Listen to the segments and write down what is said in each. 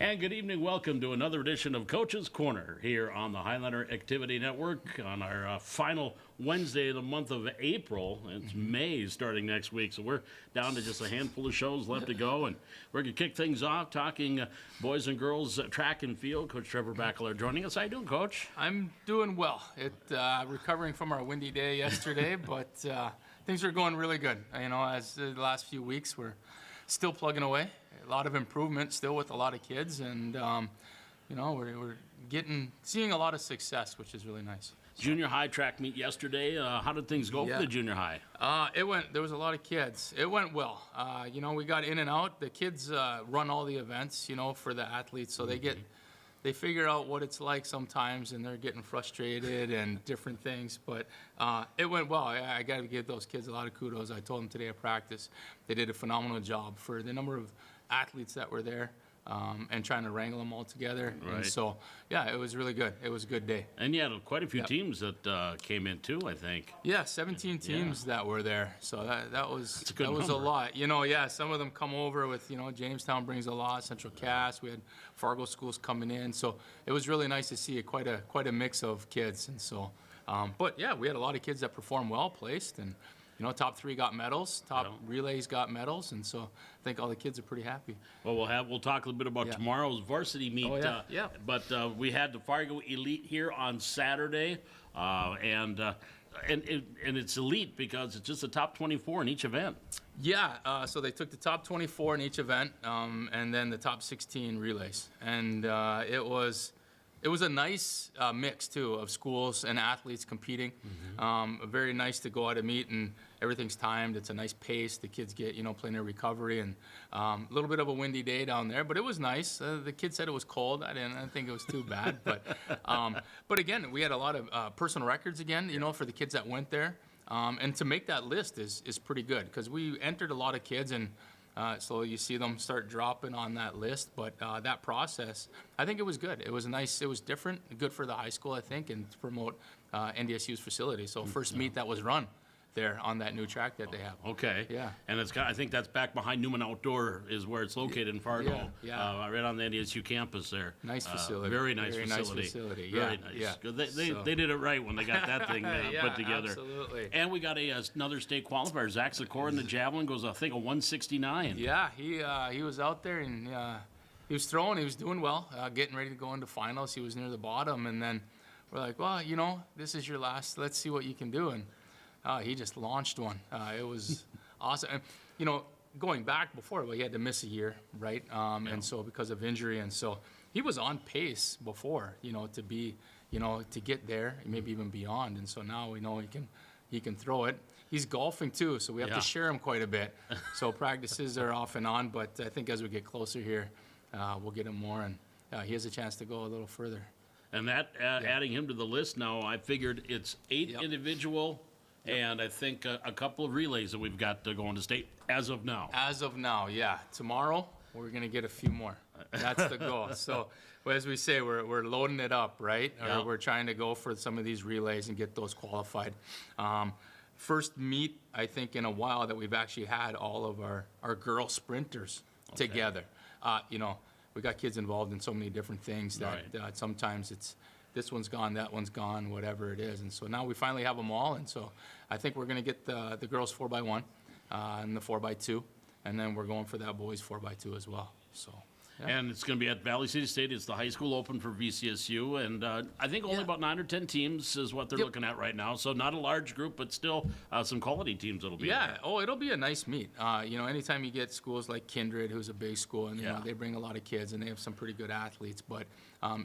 And good evening. Welcome to another edition of Coach's Corner here on the Highlander Activity Network on our final Wednesday of the month of April. It's May starting next week, so we're down to just a handful of shows left to go, and we're going to kick things off talking boys and girls track and field. Coach Trevor Bachelar joining us. How you doing, Coach? I'm doing well. Recovering from our windy day yesterday, but things are going really good. You know, as the last few weeks, we're still plugging away. A lot of improvement still with a lot of kids, and you know, we're seeing a lot of success, which is really nice. Junior high track meet yesterday. How did things go for the junior high? There was a lot of kids. It went well. You know, we got in and out. The kids run all the events, you know, for the athletes, so they figure out what it's like sometimes, and they're getting frustrated and different things. But it went well. I got to give those kids a lot of kudos. I told them today at practice, they did a phenomenal job for the number of athletes that were there. And trying to wrangle them all together. Right. And so, yeah, it was really good. It was a good day. And you had quite a few teams that came in too, I think. Yeah, 17 teams that were there. So that was a lot. You know, yeah, some of them come over with, you know, Jamestown brings a lot, Central Cass. We had Fargo schools coming in. So it was really nice to see quite a mix of kids. And so, but yeah, we had a lot of kids that performed well, placed, and you know, top 3 got medals, top relays got medals, and so I think all the kids are pretty happy. Well, we'll talk a little bit about tomorrow's varsity meet. But we had the Fargo Elite here on Saturday, and it's elite because it's just the top 24 in each event. Yeah, so they took the top 24 in each event, and then the top 16 relays, and it was a nice mix, too, of schools and athletes competing. Very nice to go out and meet, and everything's timed. It's a nice pace. The kids get, you know, plenty of recovery, and a little bit of a windy day down there, but it was nice. The kids said it was cold. I didn't think it was too bad. But again, we had a lot of personal records again, you know, for the kids that went there. And to make that list is pretty good because we entered a lot of kids, and so you see them start dropping on that list, but that process, I think it was good. It was nice. It was different, good for the high school, I think, and to promote NDSU's facility. So first meet that was run there on that new track that they have. Okay. Yeah. And I think that's back behind Newman Outdoor is where it's located in Fargo. Yeah. Right on the NDSU campus there. Nice facility. Very nice facility. Very nice. Yeah. They did it right when they got that thing put together. Absolutely. And we got another state qualifier. Zach Sikora in the javelin goes, I think, a 169. Yeah, he was out there, and he was throwing. He was doing well, getting ready to go into finals. He was near the bottom, and then we're like, well, you know, this is your last. Let's see what you can do. And he just launched one. It was awesome. And, you know, going back before, well, he had to miss a year, right? And so because of injury, and so he was on pace before, you know, to be, you know, to get there, maybe even beyond. And so now we know he can throw it. He's golfing too, so we have to share him quite a bit. So practices are off and on, but I think as we get closer here, we'll get him more, and he has a chance to go a little further. And that adding him to the list now, I figured it's 8 individual. And I think a couple of relays that we've got going to state as of now. As of now, yeah. Tomorrow, we're going to get a few more. That's the goal. So, as we say, we're loading it up, right? Or we're trying to go for some of these relays and get those qualified. First meet, I think, in a while that we've actually had all of our girl sprinters together. You know, we got kids involved in so many different things that sometimes it's this one's gone, that one's gone, whatever it is. And so now we finally have them all. And so I think we're going to get the girls 4x1 and the 4x2. And then we're going for that boys 4x2 as well. So. Yeah. And it's going to be at Valley City State. It's the high school open for VCSU. And I think only about 9 or 10 teams is what they're looking at right now. So not a large group, but still some quality teams that'll be there. It'll be a nice meet. You know, anytime you get schools like Kindred, who's a big school, and you know, they bring a lot of kids, and they have some pretty good athletes. But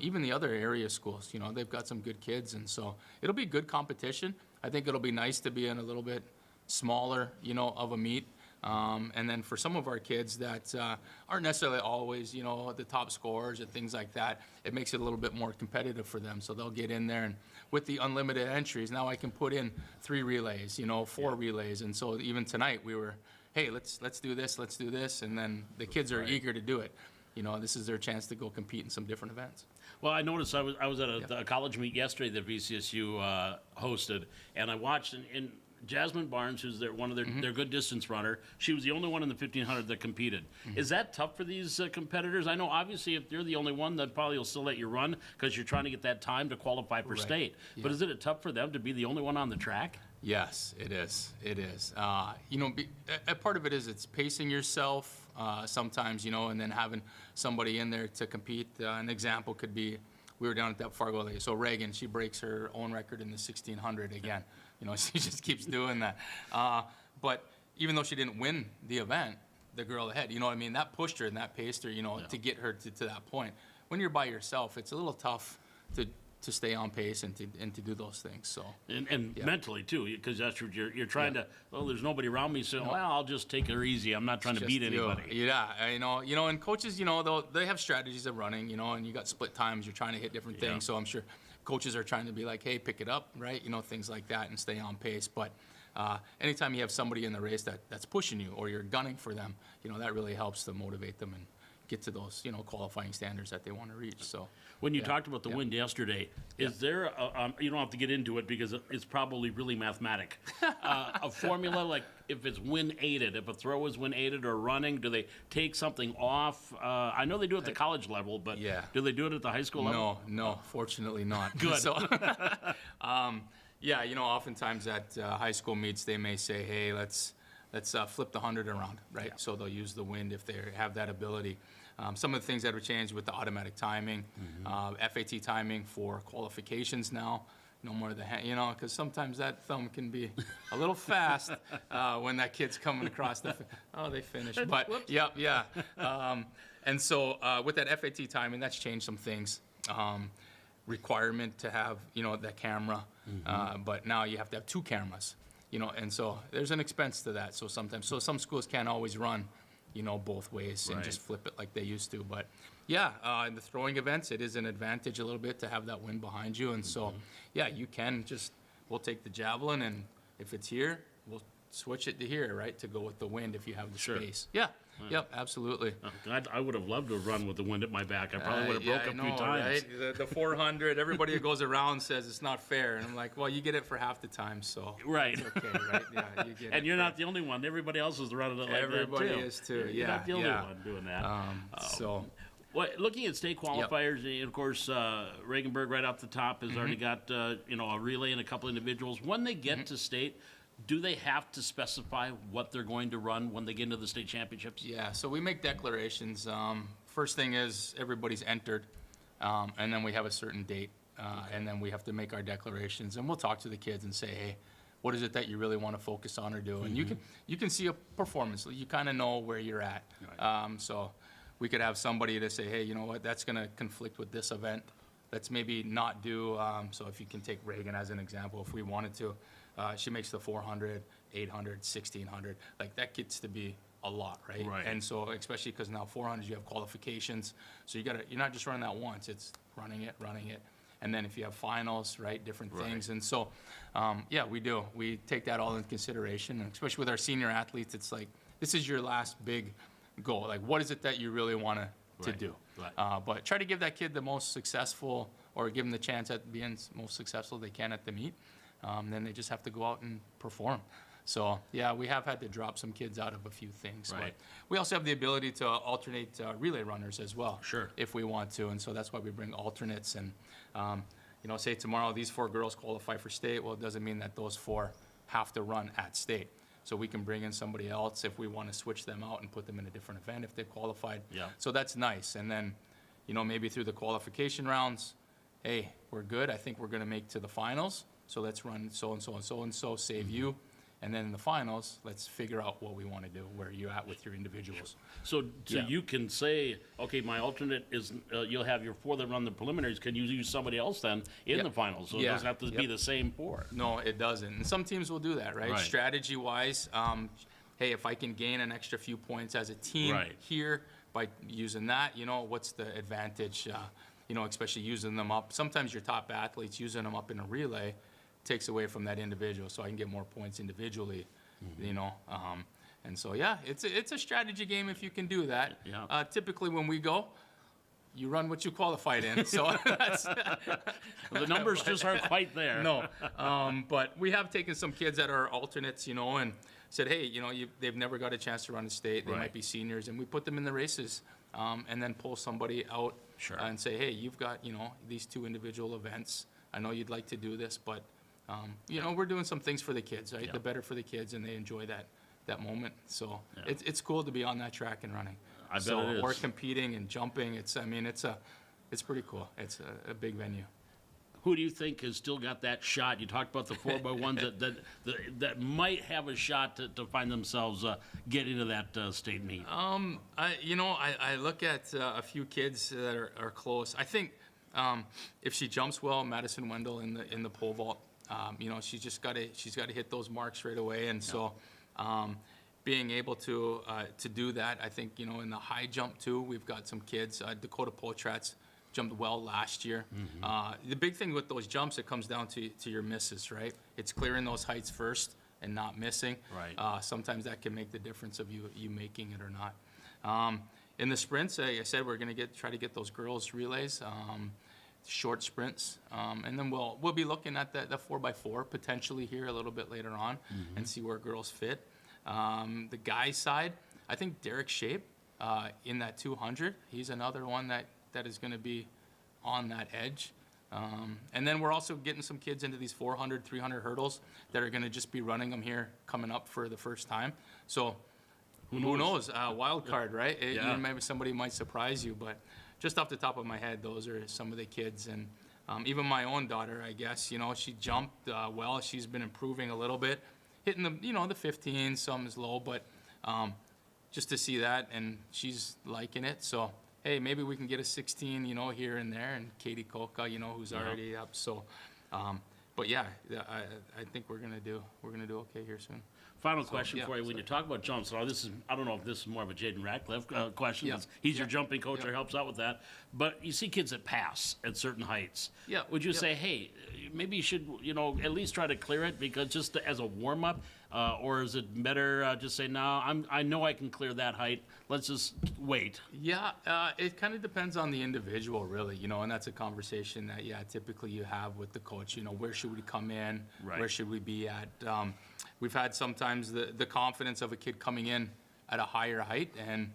even the other area schools, you know, they've got some good kids. And so it'll be good competition. I think it'll be nice to be in a little bit smaller, you know, of a meet. And then for some of our kids that aren't necessarily always, you know, the top scorers and things like that, it makes it a little bit more competitive for them. So they'll get in there, and with the unlimited entries, now I can put in 3 relays, you know, 4 relays. And so even tonight we were, hey, let's do this, and then the kids are eager to do it. You know, this is their chance to go compete in some different events. Well, I noticed I was at a college meet yesterday that VCSU hosted, and I watched, and Jasmine Barnes, who's one of their good distance runner, she was the only one in the 1500 that competed. Is that tough for these competitors? I know obviously if you're the only one, that probably will still let you run because you're trying to get that time to qualify for state. But is it tough for them to be the only one on the track? Yes, it is. It is. A part of it is it's pacing yourself sometimes, and then having somebody in there to compete. An example could be, we were down at that Fargo. So Reagan, she breaks her own record in the 1600 again. She just keeps doing that. But even though she didn't win the event, the girl ahead, that pushed her and that paced her, to get her to that point. When you're by yourself, it's a little tough to stay on pace and to do those things. So and mentally too, because that's what you're trying to. Well, there's nobody around me, so I'll just take her easy. I'm not trying to beat anybody. Yeah, and coaches, they have strategies of running, and you got split times. You're trying to hit different things. So I'm sure coaches are trying to be like, hey, pick it up, right? Things like that, and stay on pace. But anytime you have somebody in the race that's pushing you, or you're gunning for them, that really helps to motivate them and get to those, qualifying standards that they want to reach. So when you talked about the wind yesterday, is there you don't have to get into it because it's probably really mathematic, a formula like if it's wind aided, if a throw is wind aided or running, do they take something off? I know they do it at the college level, but do they do it at the high school level? No, fortunately not. Good. So, oftentimes at high school meets, they may say, hey, let's flip the 100 around, right? So they'll use the wind if they have that ability. Some of the things that have changed with the automatic timing, FAT timing for qualifications now, no more of the hand, because sometimes that thumb can be a little fast when that kid's coming across they finished. But and so with that FAT timing, that's changed some things. Requirement to have, that camera, but now you have to have 2 cameras, and so there's an expense to that. So some schools can't always run, both ways and just flip it like they used to. But in the throwing events, it is an advantage a little bit to have that wind behind you. And so, you can we'll take the javelin, and if it's here, we'll switch it to here, right, to go with the wind if you have the space. Yeah. Yep, absolutely. I would have loved to have run with the wind at my back. I probably would have broke a few times. Right? The 400, everybody that goes around says it's not fair. And I'm like, well, you get it for half the time, so right. It's okay, right? Yeah, you get and you're not the only one. Everybody else is running it like that, too. Everybody is, too, You're not the only one doing that. Well, looking at state qualifiers, of course, Regenberg right off the top has already got a relay and a couple individuals. When they get to state, do they have to specify what they're going to run when they get into the state championships? Yeah, so we make declarations. First thing is everybody's entered, and then we have a certain date, and then we have to make our declarations. And we'll talk to the kids and say, hey, what is it that you really want to focus on or do? And you can see a performance. You kind of know where you're at. Right. So we could have somebody to say, hey, you know what, that's going to conflict with this event. Let's maybe not do, so if you can take Reagan as an example, if we wanted to. She makes the 400, 800, 1600. Like that gets to be a lot, right? Right. And so, especially because now 400, you have qualifications. So you're not just running that once. It's running it. And then if you have finals, right, different things. And so, we do. We take that all into consideration. And especially with our senior athletes, it's like, this is your last big goal. Like, what is it that you really want to do? Right. But try to give that kid the most successful, or give them the chance at being most successful they can at the meet. Then they just have to go out and perform. So, we have had to drop some kids out of a few things. Right. But we also have the ability to alternate relay runners as well. Sure. If we want to. And so that's why we bring alternates. And, say tomorrow these 4 girls qualify for state. Well, it doesn't mean that those 4 have to run at state. So we can bring in somebody else if we want to switch them out and put them in a different event if they've qualified. Yeah. So that's nice. And then, maybe through the qualification rounds, hey, we're good. I think we're going to make to the finals. So let's run so-and-so and so-and-so, save you. And then in the finals, let's figure out what we want to do, where you're at with your individuals. So you can say, okay, my alternate is, you'll have your 4 that run the preliminaries. Can you use somebody else then in the finals? So it doesn't have to be the same 4. No, it doesn't. And some teams will do that, right? Strategy-wise, hey, if I can gain an extra few points as a team here by using that, what's the advantage? Especially using them up. Sometimes your top athletes using them up in a relay takes away from that individual, so I can get more points individually, and so it's a strategy game if you can do that. Yeah. Typically when we go, you run what you qualified in. So that's The numbers just aren't quite there. no. But we have taken some kids that are alternates, and said, hey, they've never got a chance to run a state. They Right. might be seniors, and we put them in the races, and then pull somebody out Sure. and say, hey, you've got, these 2 individual events. I know you'd like to do this, but, we're doing some things for the kids, right? Yeah. The better for the kids, and they enjoy that moment. So Yeah. it's cool to be on that track and running. I bet it is. Or competing and jumping. It's pretty cool. It's a big venue. Who do you think has still got that shot? You talked about the 4x1s that might have a shot to find themselves getting to that state meet. I look at a few kids that are close. I think if she jumps well, Madison Wendell in the pole vault, she's got to hit those marks right away, and so. Being able to do that, I think, in the high jump too, we've got some kids. Dakota Potratz jumped well last year. The big thing with those jumps, it comes down to your misses, right? It's clearing those heights first and not missing. Right. Sometimes that can make the difference of you making it or not. In the sprints, like I said, we're going to try to get those girls relays, short sprints, and then we'll be looking at the 4x4 potentially here a little bit later on and see where girls fit. The guys side, I think Derek Shape in that 200, he's another one that is going to be on that edge. And then we're also getting some kids into these 400, 300 hurdles that are going to just be running them here coming up for the first time. So who knows? Wild card, right? Maybe somebody might surprise you, but just off the top of my head, those are some of the kids. And even my own daughter, I guess, she jumped well. She's been improving a little bit. Hitting the 15, some is low, but just to see that, and she's liking it. So, hey, maybe we can get a 16, here and there, and Katie Koka, who's already up. So, but yeah, I think we're gonna do okay here soon. Final question for you. When sorry. you talk about jumps, so I don't know if this is more of a Jaden Ratcliffe question. Yeah. He's your jumping coach or helps out with that. But you see kids that pass at certain heights. Yeah. Would you Yeah. say, hey, maybe you should, at least try to clear it because just as a warm up, or is it better just say, no, I know I can clear that height. Let's just wait. Yeah, it kind of depends on the individual, really, and that's a conversation that, typically you have with the coach. Where should we come in? Right. Where should we be at? We've had sometimes the confidence of a kid coming in at a higher height, and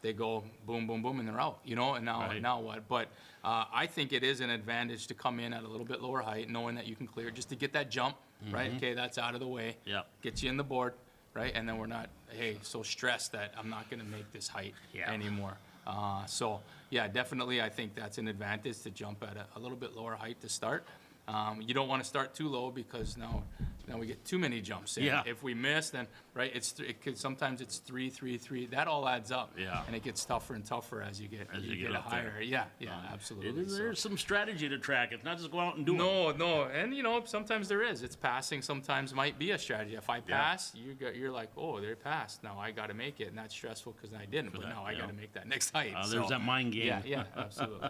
they go boom, boom, boom, and they're out, and now what? But I think it is an advantage to come in at a little bit lower height, knowing that you can clear, just to get that jump, right? Okay, that's out of the way. Yeah. Gets you in the board, right? And then we're not, so stressed that I'm not going to make this height anymore. So, definitely I think that's an advantage to jump at a little bit lower height to start. You don't want to start too low because now we get too many jumps in. Yeah. If we miss, then sometimes it's 3, 3, 3. That all adds up. Yeah. And it gets tougher and tougher as you get up higher. there. Yeah, absolutely. There's some strategy to track. It's not just go out and do it. No, and sometimes there is. It's passing. Sometimes might be a strategy. If I pass, you're like, oh, they passed. Now I got to make it, and that's stressful because I didn't. But now I got to make that next height. There's that mind game. Yeah, absolutely.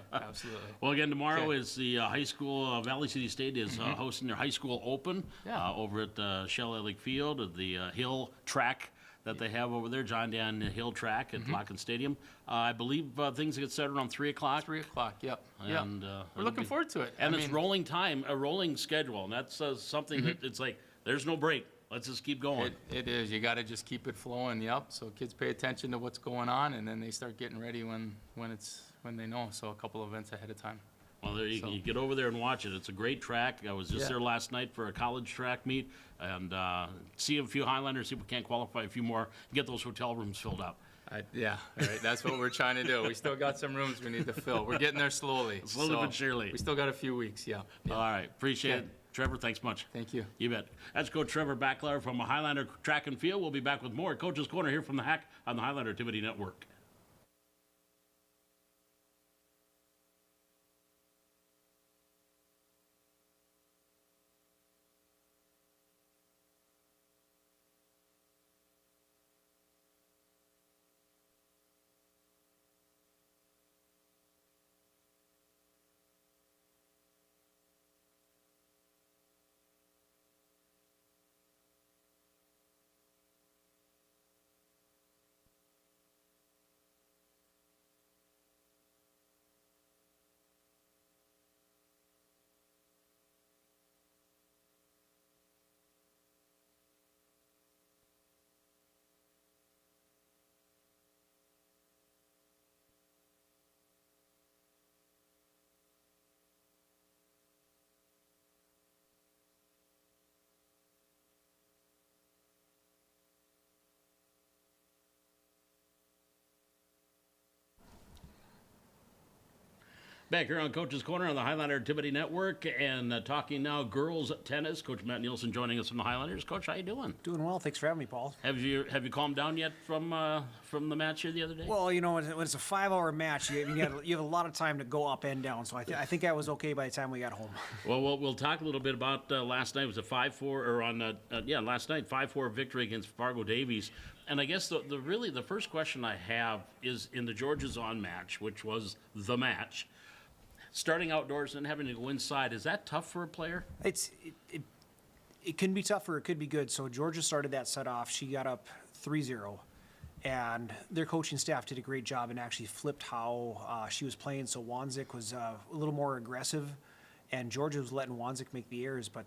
Well, again, tomorrow is the high school, Valley City State is hosting their high school open over at Shell Lake Field at the Hill track that they have over there, John Dan Hill track at Locken Stadium. I believe things get started around 3 o'clock. 3 o'clock, yep. And we're looking forward to it. And it's rolling time, a rolling schedule, and that's something that it's like, there's no break. Let's just keep going. It is. You got to just keep it flowing, yep. So kids pay attention to what's going on, and then they start getting ready when they know. So a couple of events ahead of time. Well, there you get over there and watch it. It's a great track. I was just there last night for a college track meet, and see a few Highlanders, see if we can't qualify a few more, get those hotel rooms filled up. All right. That's what we're trying to do. We still got some rooms we need to fill. We're getting there slowly. Slowly but surely. We still got a few weeks, yeah. All right. Appreciate it. Trevor, thanks much. Thank you. You bet. That's Coach Trevor Backler from Highlander Track and Field. We'll be back with more Coach's Corner here from the Hack on the Highlander Activity Network. Back here on Coach's Corner on the Highlander Activity Network, and talking now girls tennis. Coach Matt Nielsen joining us from the Highlanders. Coach, how you doing? Doing well. Thanks for having me, Paul. Have you calmed down yet from the match here the other day? Well, you know, when it's a 5-hour match, you have a lot of time to go up and down. So I think I was okay by the time we got home. Well, we'll talk a little bit about last night. It was a 5-4, or on last night 5-4 victory against Fargo Davies. And I guess the first question I have is in the Georgia's on match, which was the match. Starting outdoors and having to go inside, is that tough for a player? It can be tough or it could be good. So Georgia started that set off. She got up 3-0. And their coaching staff did a great job and actually flipped how she was playing. So Wanzik was a little more aggressive, and Georgia was letting Wanzik make the errors. But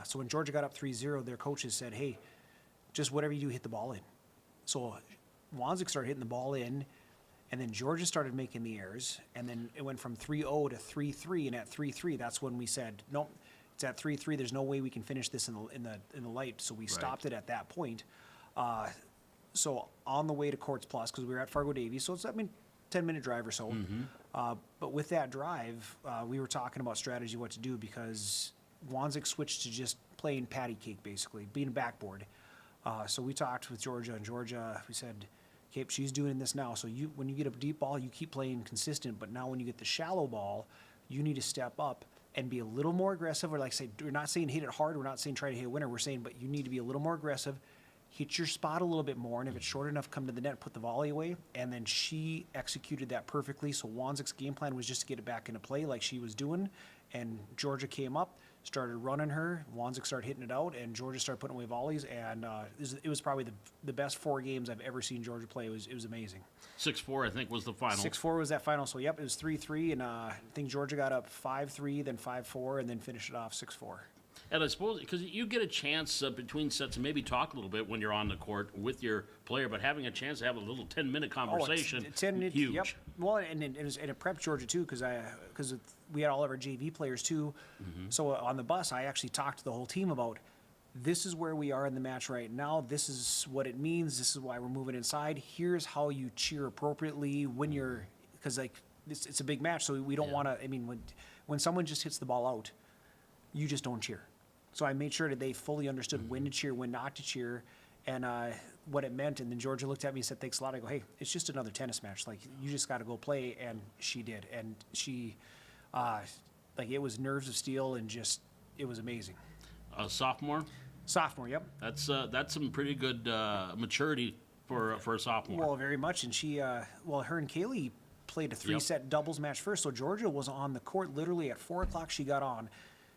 so when Georgia got up 3-0, their coaches said, hey, just whatever you do, hit the ball in. So Wanzik started hitting the ball in, and then Georgia started making the errors, and then it went from 3-0 to 3-3, and at 3-3, that's when we said, nope, it's at 3-3. There's no way we can finish this in the light. So we stopped it at that point. So on the way to Courts Plus, because we were at Fargo Davies, so it's 10-minute drive or so. Mm-hmm. But with that drive, we were talking about strategy, what to do, because Wanzik switched to just playing patty cake, basically, being a backboard. So we talked with Georgia, and Georgia, we said, okay, she's doing this now. So when you get a deep ball, you keep playing consistent. But now when you get the shallow ball, you need to step up and be a little more aggressive. Or like say, we're not saying hit it hard. We're not saying try to hit a winner. We're saying, but you need to be a little more aggressive, hit your spot a little bit more. And if it's short enough, come to the net, put the volley away. And then she executed that perfectly. So Wanzik's game plan was just to get it back into play like she was doing. And Georgia came up, started running her. Wanzik started hitting it out, and Georgia started putting away volleys. And it was probably the best 4 games I've ever seen Georgia play. It was amazing. 6-4, I think, was the final. 6-4 was that final. So, yep, it was 3-3. And I think Georgia got up 5-3, then 5-4, and then finished it off 6-4. And I suppose, because you get a chance between sets to maybe talk a little bit when you're on the court with your player, but having a chance to have a little 10-minute conversation, 10 minutes, huge. Yep. Well, and it prepped Georgia, too, because we had all of our JV players, too. Mm-hmm. So on the bus, I actually talked to the whole team about, this is where we are in the match right now. This is what it means. This is why we're moving inside. Here's how you cheer appropriately when you're – because, like, it's a big match, so we don't want to – I mean, when someone just hits the ball out, you just don't cheer. So I made sure that they fully understood when to cheer, when not to cheer, and what it meant. And then Georgia looked at me and said, thanks a lot. I go, hey, it's just another tennis match. Like, you just got to go play. And she did. And she, it was nerves of steel, and just, it was amazing. Sophomore? Sophomore, yep. That's some pretty good maturity for a sophomore. Well, very much. And she, her and Kaylee played a 3-set doubles match first. So Georgia was on the court literally at 4 o'clock she got on.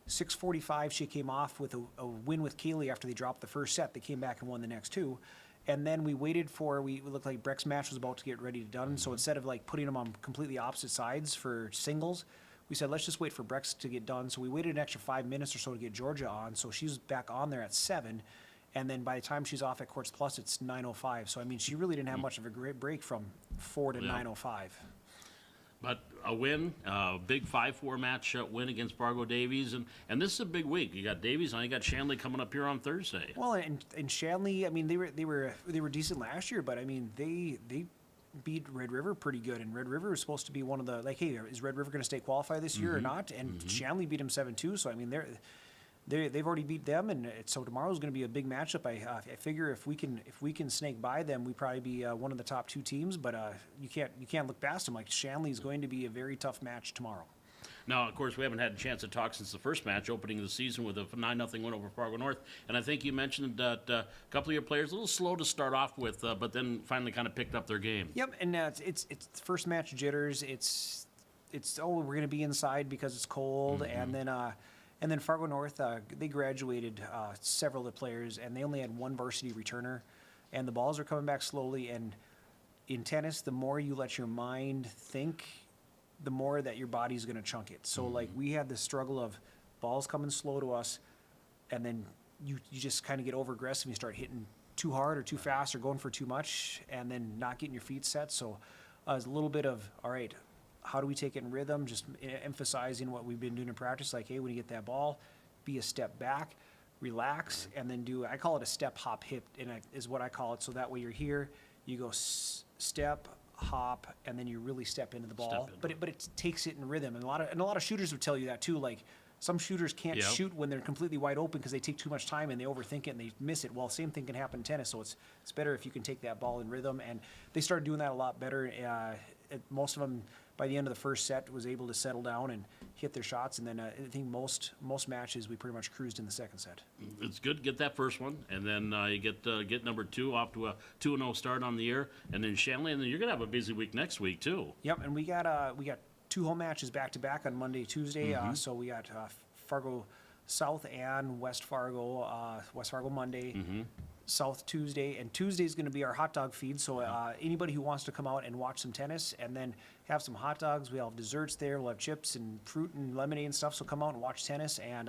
6:45, she came off with a win with Kaylee after they dropped the first set. They came back and won the next 2. And then we waited we looked like Breck's match was about to get ready to done. Mm-hmm. So instead of like putting them on completely opposite sides for singles, we said, let's just wait for Breck's to get done. So we waited an extra 5 minutes or so to get Georgia on. So she's back on there at 7. And then by the time she's off at Courts Plus, it's 9:05. So, I mean, she really didn't have much of a great break from 4 to 9:05. But a win, a big 5-4 match win against Fargo Davies, and this is a big week. You got Davies, and you got Shanley coming up here on Thursday. Well, and Shanley, I mean, they were decent last year, but I mean, they beat Red River pretty good, and Red River was supposed to be one of the, like, hey, is Red River going to stay qualified this year or not? And Shanley beat them 7-2, so I mean, they've already beat them, and so tomorrow's going to be a big matchup. I figure if we can snake by them, we probably be one of the top 2 teams. But you can't look past them. Like, Shanley's going to be a very tough match tomorrow. Now, of course, we haven't had a chance to talk since the first match, opening the season with a 9-0 win over Fargo North. And I think you mentioned that a couple of your players a little slow to start off with, but then finally kind of picked up their game. Yep, and it's the first match jitters. It's we're going to be inside because it's cold, and then Fargo North, they graduated several of the players, and they only had 1 varsity returner. And the balls are coming back slowly. And in tennis, the more you let your mind think, the more that your body's going to chunk it. So, like, we had this struggle of balls coming slow to us, and then you just kind of get over-aggressive and you start hitting too hard or too fast or going for too much, and then not getting your feet set. So it's a little bit of, all right, how do we take it in rhythm, just emphasizing what we've been doing in practice, like, hey, when you get that ball, be a step back, relax, and then I call it a step, hop, hip, is what I call it. So that way you're here, you go step, hop, and then you really step into the ball. Step in. But it takes it in rhythm, and a lot of shooters would tell you that too. Like some shooters can't Yep. shoot when they're completely wide open because they take too much time and they overthink it and they miss it. Well, same thing can happen in tennis. So it's better if you can take that ball in rhythm. And they started doing that a lot better. Most of them by the end of the first set was able to settle down and hit their shots. And then I think most matches we pretty much cruised in the second set. It's good to get that first one, and then you get number 2 off to a 2-0 start on the year, and then Shanley, and then you're gonna have a busy week next week too. Yep, and we got 2 home matches back to back on Monday, Tuesday. So we got Fargo South and West Fargo Monday, South Tuesday, and Tuesday is going to be our hot dog feed. So anybody who wants to come out and watch some tennis and then have some hot dogs, we'll have desserts there. We'll have chips and fruit and lemonade and stuff. So come out and watch tennis and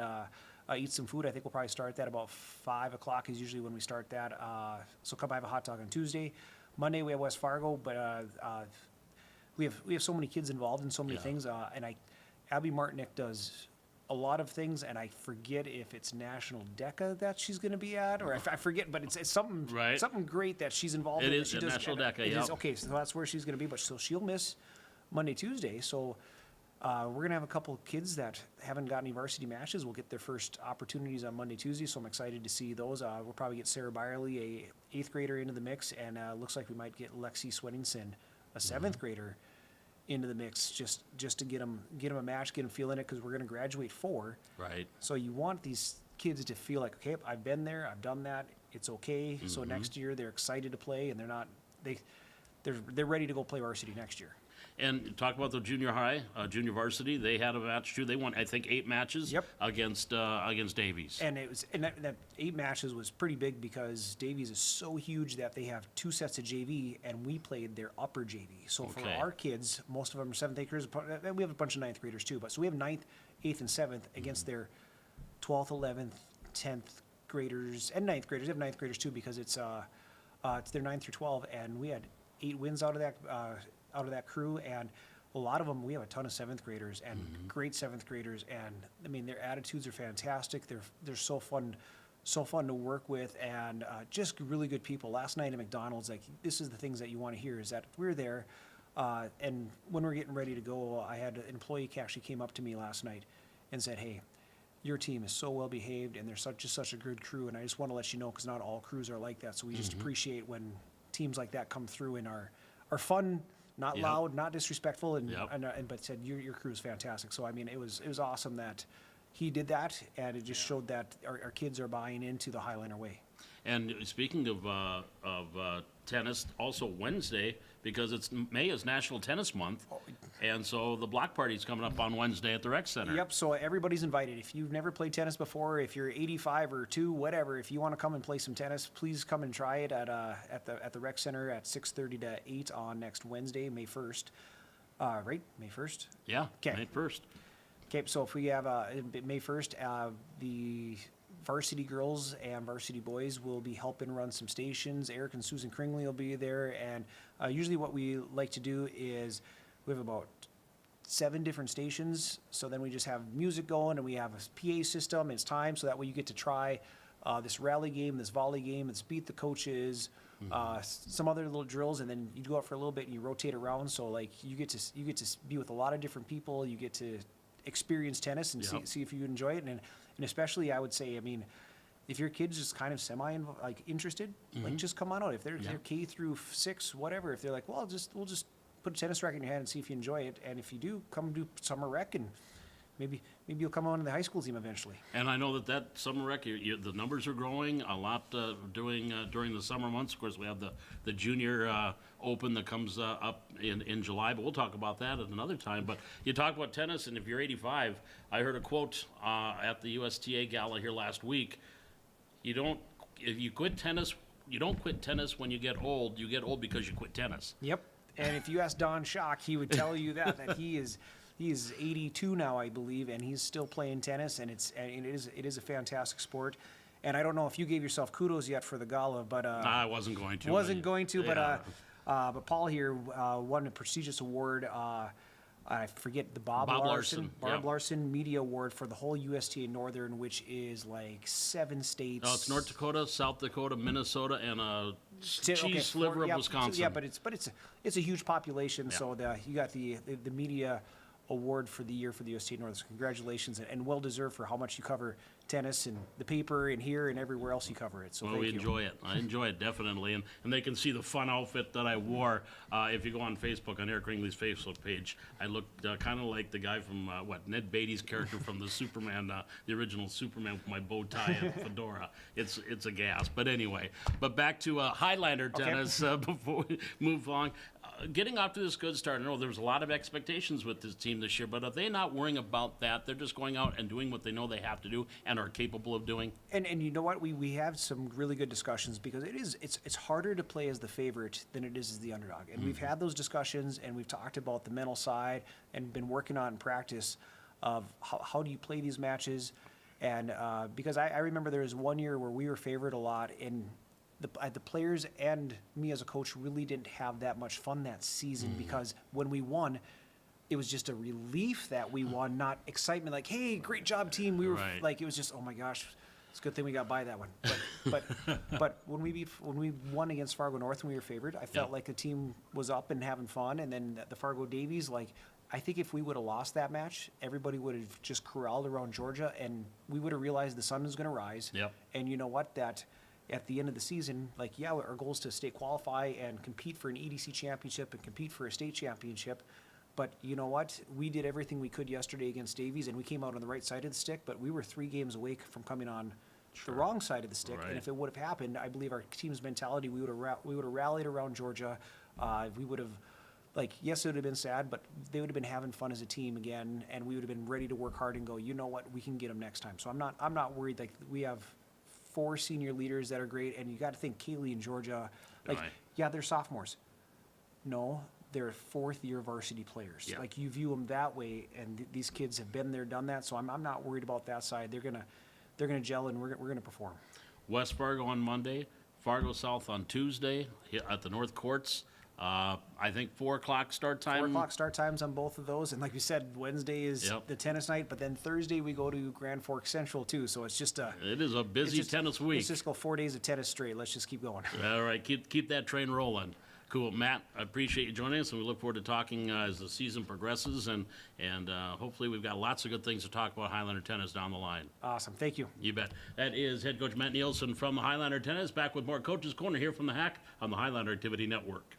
eat some food. I think we'll probably start that about 5 o'clock is usually when we start that. So come have a hot dog on Tuesday. Monday we have West Fargo, but we have so many kids involved in so many things. And Abby Martinick does a lot of things, and I forget if it's National DECA that she's going to be at, or I forget, but it's something Right. something great that she's involved It in. is She at does- National and DECA, it yep. is- okay, so that's where she's going to be, but so she'll miss Monday, Tuesday. So we're going to have a couple of kids that haven't got any varsity matches. We'll get their first opportunities on Monday, Tuesday, so I'm excited to see those. We'll probably get Sarah Byerly, a 8th grader, into the mix, and looks like we might get Lexi Sweddingson, a 7th grader, into the mix just to get them a match, get them feeling it, because we're going to graduate 4. Right. So you want these kids to feel like, okay, I've been there, I've done that, it's okay. So next year they're excited to play, and they're ready to go play varsity next year. And talk about the junior high, junior varsity. They had a match too. They won, I think, 8 matches. Yep. Against Davies. And that 8 matches was pretty big because Davies is so huge that they have 2 sets of JV, and we played their upper JV. So for Okay. our kids, most of them are 7th graders. We have a bunch of 9th graders too, but so we have 9th, 8th, and 7th against their 12th, 11th, 10th graders and 9th graders. They have 9th graders too because it's their 9 through 12, and we had 8 wins out of that crew, and a lot of them, we have a ton of 7th graders and great 7th graders, and I mean their attitudes are fantastic. They're so fun to work with, and just really good people. Last night at McDonald's, like, this is the things that you want to hear, is that we're there, and when we're getting ready to go, I had an employee actually came up to me last night and said, "Hey, your team is so well behaved, and they're such a good crew, and I just want to let you know, because not all crews are like that, so we just appreciate when teams like that come through and are fun, not Yep. loud, not disrespectful, and, Yep. but said your crew is fantastic." So I mean, it was awesome that he did that, and it just showed that our kids are buying into the Highliner way. And speaking of tennis, also Wednesday, because May is National Tennis Month, and so the block party's coming up on Wednesday at the Rec Center. Yep. So everybody's invited. If you've never played tennis before, if you're 85 or 2, whatever, if you want to come and play some tennis, please come and try it at the Rec Center at 6:30 to 8 on next Wednesday, May 1st. Right, May 1st. Yeah, 'Kay. May 1st. Okay, so if we have May 1st, the varsity girls and varsity boys will be helping run some stations. Eric and Susan Kringley will be there, and usually what we like to do is we have about 7 different stations, so then we just have music going, and we have a PA system, and it's time, so that way you get to try this rally game, this volley game, this beat the coaches, some other little drills, and then you go out for a little bit and you rotate around, so like you get to be with a lot of different people, you get to experience tennis and Yep. see if you enjoy it, and especially I would say, I mean, if your kid's just kind of interested, like, just come on out. If they're K through 6, whatever, if they're like, well, we'll just put a tennis racket in your hand and see if you enjoy it, and if you do, come do summer rec, and maybe you'll come on to the high school team eventually. And I know that summer rec, the numbers are growing a lot during the summer months. Of course, we have the junior open that comes up in July, but we'll talk about that at another time. But you talk about tennis, and if you're 85, I heard a quote at the USTA gala here last week. If you quit tennis, you don't quit tennis when you get old. You get old because you quit tennis. Yep. And if you ask Don Schock, he would tell you that he is 82 now, I believe, and he's still playing tennis, and it is a fantastic sport. And I don't know if you gave yourself kudos yet for the gala, but I wasn't going to. But Paul here won a prestigious award. I forget the Bob Larson, yeah. Larson Media Award for the whole USTA Northern, which is like 7 states. It's North Dakota, South Dakota, Minnesota, and cheese sliver of Wisconsin. Yeah, but it's a huge population. So you got the media award for the year for the U.S. State North. So congratulations, and well deserved for how much you cover tennis and the paper and here and everywhere else you cover it. So well, thank we you. enjoy it. I enjoy it definitely, and they can see the fun outfit that I wore. If you go on Facebook, on Eric Ringley's Facebook page, I looked kind of like the guy from Ned Beatty's character from the Superman, the original Superman, with my bow tie and fedora. It's a gas. But anyway, back to Highlander tennis before we move on. Getting off to this good start. I know there was a lot of expectations with this team this year, but are they not worrying about that? They're just going out and doing what they know they have to do and are capable of doing. And you know what? We have some really good discussions because it's harder to play as the favorite than it is as the underdog. And we've had those discussions and we've talked about the mental side and been working on in practice of how do you play these matches. And because I remember there was one year where we were favored a lot, and the players and me as a coach really didn't have that much fun that season because when we won, it was just a relief that we won, not excitement like, hey, great job, team. We were like, it was just, oh my gosh, it's a good thing we got by that one. But when we won against Fargo North and we were favored, I felt like the team was up and having fun. And then the Fargo Davies, like, I think if we would have lost that match, everybody would have just corralled around Georgia, and we would have realized the sun was going to rise. Yep. And you know what? That at the end of the season, like, yeah, our goal is to stay qualify and compete for an EDC championship and compete for a state championship. But you know what? We did everything we could yesterday against Davies, and we came out on the right side of the stick, but we were 3 games away from coming on the wrong side of the stick. Right. And if it would have happened, I believe our team's mentality, we would have rallied around Georgia. We would have, like, yes, it would have been sad, but they would have been having fun as a team again, and we would have been ready to work hard and go, you know what? We can get them next time. So I'm not worried. Like, we have 4 senior leaders that are great, and you got to think Kaylee and Georgia, like, yeah, they're sophomores. No, they're 4th-year varsity players. Yeah. Like, you view them that way, and these kids have been there, done that. So I'm not worried about that side. They're gonna gel, and we're gonna perform. West Fargo on Monday, Fargo South on Tuesday at the North Courts. I think 4 o'clock start time. 4 o'clock start times on both of those, and like we said, Wednesday is the tennis night, but then Thursday we go to Grand Forks Central too. So it's just it is a busy tennis week. Let's just go 4 days of tennis straight. Let's just keep going. All right, keep that train rolling. Cool, Matt. I appreciate you joining us, and we look forward to talking as the season progresses, and hopefully we've got lots of good things to talk about Highlander tennis down the line. Awesome, thank you. You bet. That is head coach Matt Nielsen from the Highlander Tennis. Back with more Coach's Corner here from the Hack on the Highlander Activity Network.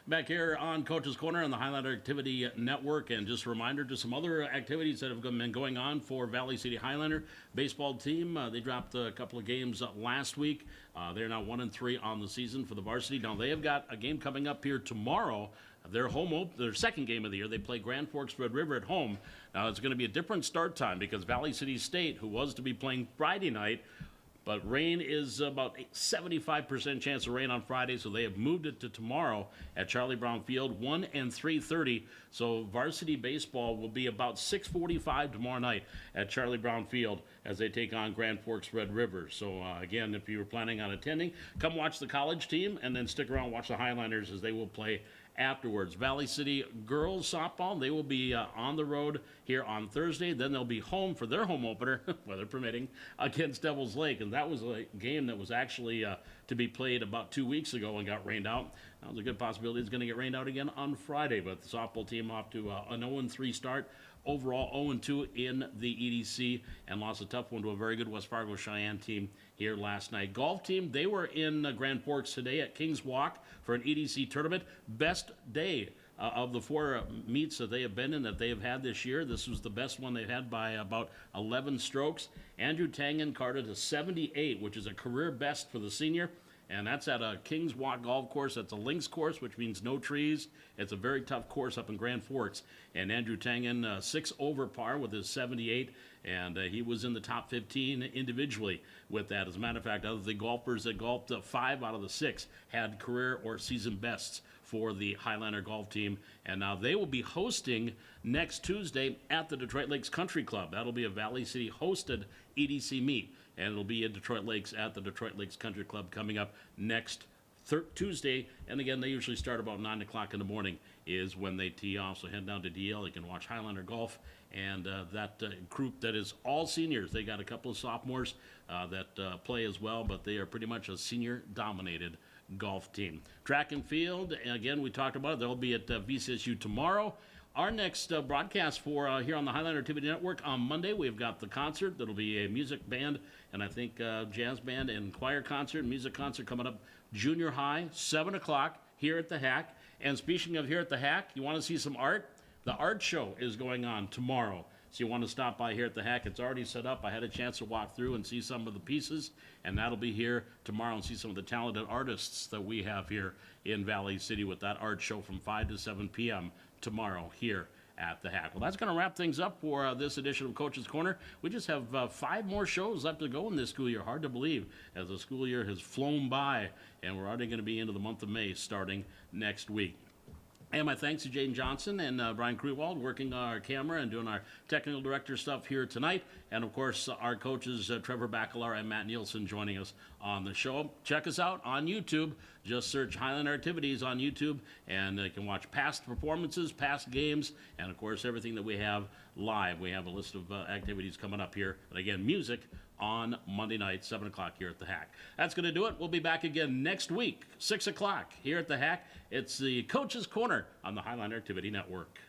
Back here on Coach's Corner on the Highlander Activity Network, and just a reminder to some other activities that have been going on for Valley City Highlander baseball team. They dropped a couple of games last week. They're now 1-3 on the season for the varsity. Now they have got a game coming up here tomorrow. Their second game of the year. They play Grand Forks Red River at home. Now it's going to be a different start time because Valley City State, who was to be playing Friday night, but rain is about 75% chance of rain on Friday, so they have moved it to tomorrow at Charlie Brown Field, 1 and 3:30. So varsity baseball will be about 6:45 tomorrow night at Charlie Brown Field as they take on Grand Forks Red River. So again, if you were planning on attending, come watch the college team and then stick around and watch the Highlanders as they will play afterwards. Valley City girls softball, they will be on the road here on Thursday. Then they'll be home for their home opener, weather permitting, against Devils Lake. And that was a game that was actually to be played about 2 weeks ago and got rained out. Now there's a good possibility it's going to get rained out again on Friday. But the softball team off to an 0-3 start. Overall 0-2 in the EDC, and lost a tough one to a very good West Fargo Cheyenne team here last night. Golf team, they were in Grand Forks today at Kings Walk for an EDC tournament. Best day of the 4 meets that they have been in, that they have had this year. This was the best one they've had by about 11 strokes. Andrew Tangen carded a 78, which is a career best for the senior. And that's at a Kings Walk golf course. That's a links course, which means no trees. It's a very tough course up in Grand Forks. And Andrew Tangen, 6 over par with his 78, and he was in the top 15 individually with that. As a matter of fact, other than golfers that golfed, 5 out of the 6 had career or season bests for the Highlander golf team. And now they will be hosting next Tuesday at the Detroit Lakes Country Club. That'll be a Valley City hosted EDC meet, and it'll be in Detroit Lakes at the Detroit Lakes Country Club coming up next Tuesday. And again, they usually start about 9 o'clock in the morning is when they tee off. So head down to DL. You can watch Highlander golf, and that group that is all seniors. They got a couple of sophomores that play as well, but they are pretty much a senior-dominated golf team. Track and field, again, we talked about it. They'll be at VCSU tomorrow. Our next broadcast for here on the Highlander Activity Network on Monday, we've got the concert. That'll be a music band and I think jazz band and choir concert, music concert coming up junior high, 7 o'clock here at the Hack. And speaking of here at the Hack, you want to see some art? The art show is going on tomorrow. So you want to stop by here at the Hack. It's already set up. I had a chance to walk through and see some of the pieces, and that'll be here tomorrow, and see some of the talented artists that we have here in Valley City with that art show from 5 to 7 p.m. tomorrow here at the Hack. Well, that's going to wrap things up for this edition of Coach's Corner. We just have 5 more shows left to go in this school year. Hard to believe as the school year has flown by, and we're already going to be into the month of May starting next week. And my thanks to Jaden Johnson and Brian Krewald working on our camera and doing our technical director stuff here tonight. And, of course, our coaches, Trevor Bacalar and Matt Nielsen, joining us on the show. Check us out on YouTube. Just search Highlander Activities on YouTube, and you can watch past performances, past games, and, of course, everything that we have live. We have a list of activities coming up here. And, again, music on Monday night, 7 o'clock here at the Hack. That's going to do it. We'll be back again next week, 6 o'clock here at the Hack. It's the Coach's Corner on the Highlander Activity Network.